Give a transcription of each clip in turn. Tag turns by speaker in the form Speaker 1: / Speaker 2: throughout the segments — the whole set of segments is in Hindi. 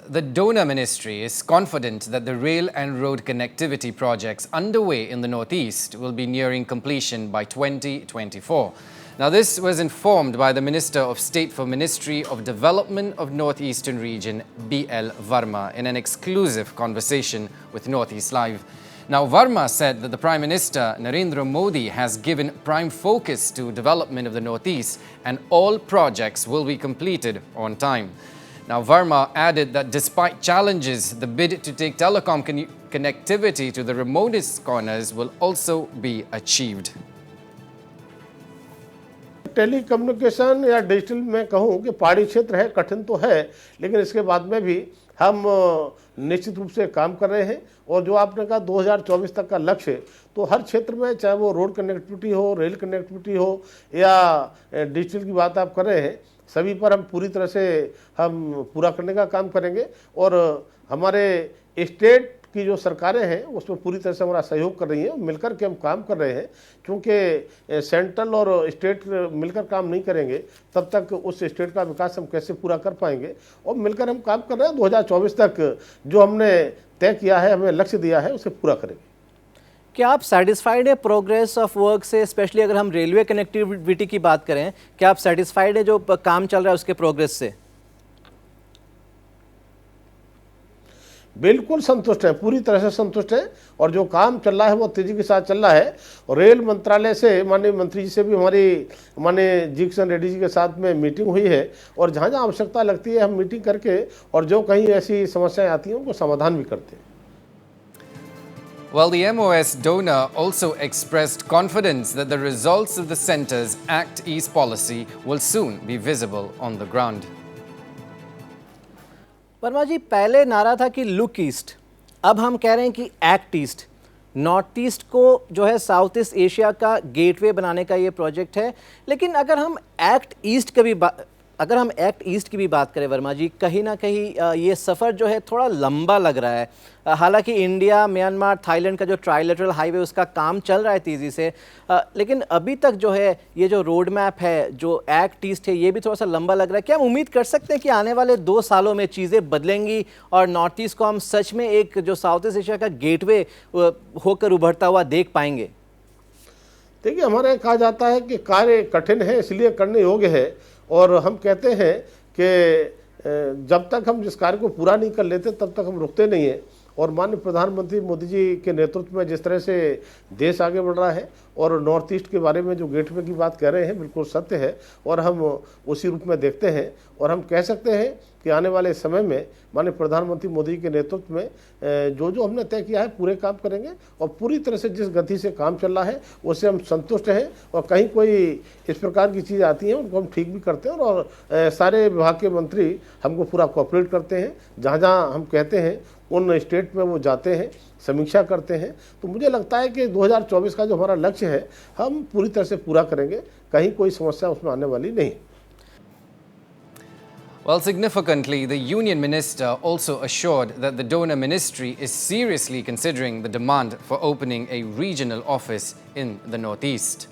Speaker 1: the donor ministry is confident that the rail and road connectivity projects underway in the Northeast will be nearing completion by 2024. Now, this was informed by the Minister of State for Ministry of Development of Northeastern Region, B.L. Verma, in an exclusive conversation with Northeast Live. Now, Verma said that the Prime Minister, Narendra Modi, has given prime focus to development of the Northeast and all projects will be completed on time. Now, Verma added that despite challenges, the bid to take telecom connectivity to the remotest corners will also be achieved.
Speaker 2: Telecommunication या डिजिटल में कहूँ कि पहाड़ी क्षेत्र है, कठिन तो है, लेकिन इसके बाद में भी हम निश्चित रूप से काम कर रहे हैं। और जो आपने कहा 2024 तक का लक्ष्य, तो हर क्षेत्र में चाहे वो रोड कनेक्टिविटी हो, रेल कनेक्टिविटी हो या डिजिटल की बात आप कर रहे हैं, सभी पर हम पूरी तरह से हम पूरा करने का काम करेंगे। और हमारे स्टेट की जो सरकारें हैं उसमें पूरी तरह से हमारा सहयोग कर रही हैं, मिलकर के हम काम कर रहे हैं, क्योंकि सेंट्रल और स्टेट मिलकर काम नहीं करेंगे तब तक उस स्टेट का विकास हम कैसे पूरा कर पाएंगे। और मिलकर हम काम कर रहे हैं, 2024 तक जो हमने तय किया है, हमें लक्ष्य दिया है, उसे पूरा करेंगे।
Speaker 3: क्या आप सेटिस्फाइड है प्रोग्रेस ऑफ वर्क से? स्पेशली अगर हम रेलवे कनेक्टिविटी की बात करें, क्या आप सेटिस्फाइड है जो काम चल रहा है उसके प्रोग्रेस से?
Speaker 2: बिल्कुल संतुष्ट है, पूरी तरह से संतुष्ट है। और जो काम चल रहा है वो तेजी के साथ चल रहा है। और रेल मंत्रालय से माननीय मंत्री जी से भी हमारी माननीय जी किशन रेड्डी जी के साथ में मीटिंग हुई है। और जहाँ जहाँ आवश्यकता लगती है हम मीटिंग करके और जो कहीं ऐसी समस्याएं आती हैं उनको समाधान भी करते हैं।
Speaker 1: Well, the MOS donor also expressed confidence that the results of the centre's Act East policy will soon be visible on the ground.
Speaker 3: Verma जी, पहले नारा था कि लुक ईस्ट, अब हम कह रहे हैं कि एक्ट ईस्ट। नॉर्थ ईस्ट को जो है साउथ ईस्ट एशिया का गेटवे बनाने का ये प्रोजेक्ट है। लेकिन अगर हम एक्ट ईस्ट की भी बात करें वर्मा जी, कहीं ना कहीं ये सफ़र जो है थोड़ा लंबा लग रहा है। हालांकि इंडिया, म्यांमार, थाईलैंड का जो ट्राइलेटरल हाईवे उसका काम चल रहा है तेज़ी से, लेकिन अभी तक जो है ये जो रोड मैप है, जो एक्ट ईस्ट है, ये भी थोड़ा सा लंबा लग रहा है। क्या हम उम्मीद कर सकते हैं कि आने वाले 2 सालों में चीज़ें बदलेंगी और नॉर्थ ईस्ट को हम सच में एक जो साउथ ईस्ट एशिया का गेटवे होकर उभरता हुआ देख पाएंगे?
Speaker 2: देखिए, हमारे यहाँ कहा जाता है कि कार्य कठिन है इसलिए करने योग्य है। और हम कहते हैं कि जब तक हम जिस कार्य को पूरा नहीं कर लेते तब तक हम रुकते नहीं हैं। और माननीय प्रधानमंत्री मोदी जी के नेतृत्व में जिस तरह से देश आगे बढ़ रहा है और नॉर्थ ईस्ट के बारे में जो गेटवे की बात कह रहे हैं, बिल्कुल सत्य है और हम उसी रूप में देखते हैं। और हम कह सकते हैं कि आने वाले समय में माननीय प्रधानमंत्री मोदी के नेतृत्व में जो जो हमने तय किया है पूरे काम करेंगे। और पूरी तरह से जिस गति से काम चल रहा है उससे हम संतुष्ट हैं। और कहीं कोई इस प्रकार की चीज़ आती हैं उनको हम ठीक भी करते हैं। और सारे विभाग के मंत्री हमको पूरा कोऑपरेट करते हैं। जहाँ जहाँ हम कहते हैं उन स्टेट में वो जाते हैं, समीक्षा करते हैं। तो मुझे लगता है कि 2024 का जो हमारा लक्ष्य है हम पूरी तरह से पूरा करेंगे, कहीं कोई समस्या उसमें आने वाली नहीं।
Speaker 1: Well, significantly, the Union Minister also assured that the donor ministry is seriously considering the demand for opening a regional office in the Northeast.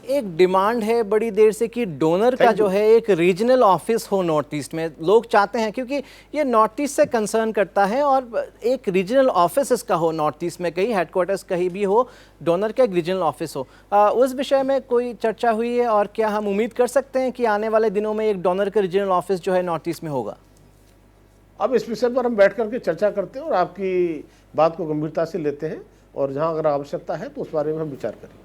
Speaker 3: एक डिमांड है बड़ी देर से कि डोनर का जो है एक रीजनल ऑफिस हो नॉर्थ ईस्ट में। लोग चाहते हैं क्योंकि ये नॉर्थ ईस्ट से कंसर्न करता है और एक रीजनल ऑफिस इसका हो नॉर्थ ईस्ट में, कहीं हेडक्वार्टर्स कहीं भी हो, डोनर का एक रीजनल ऑफिस हो। उस विषय में कोई चर्चा हुई है और क्या हम उम्मीद कर सकते हैं कि आने वाले दिनों में एक डोनर का रीजनल ऑफिस जो है नॉर्थ ईस्ट में होगा?
Speaker 2: अब इस विषय पर हम बैठ करके चर्चा करते हैं और आपकी बात को गंभीरता से लेते हैं और जहाँ अगर आवश्यकता है तो उस बारे में हम विचार करेंगे।